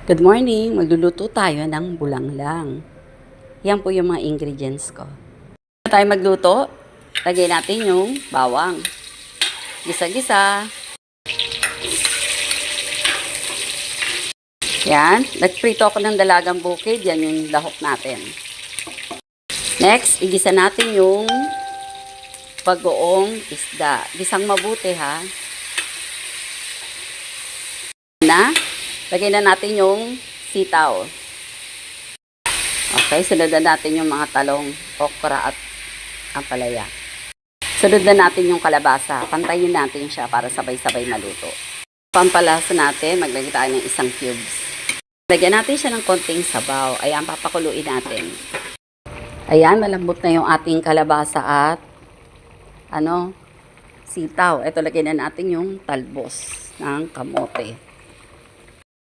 Good morning! Magluluto tayo ng bulanglang. Yan po yung mga ingredients ko. Bago tayo magluto, lagay natin yung bawang. Gisa-gisa. Yan. Nagprito ako ng dalagang bukid. Yan yung lahok natin. Next, igisa natin yung bagoong isda. Gisang mabuti ha. Lagay na natin yung sitaw. Okay, sunod na natin yung mga talong, okra at ampalaya. Sunod na natin yung kalabasa. Pantayin natin siya para sabay-sabay maluto. Pampalasa natin, maglagay tayo ng isang cubes. Lagyan natin siya ng konting sabaw. Ayan, papakuluin natin. Ayan, malambot na yung ating kalabasa at sitaw. Ito, lagyan na natin yung talbos ng kamote.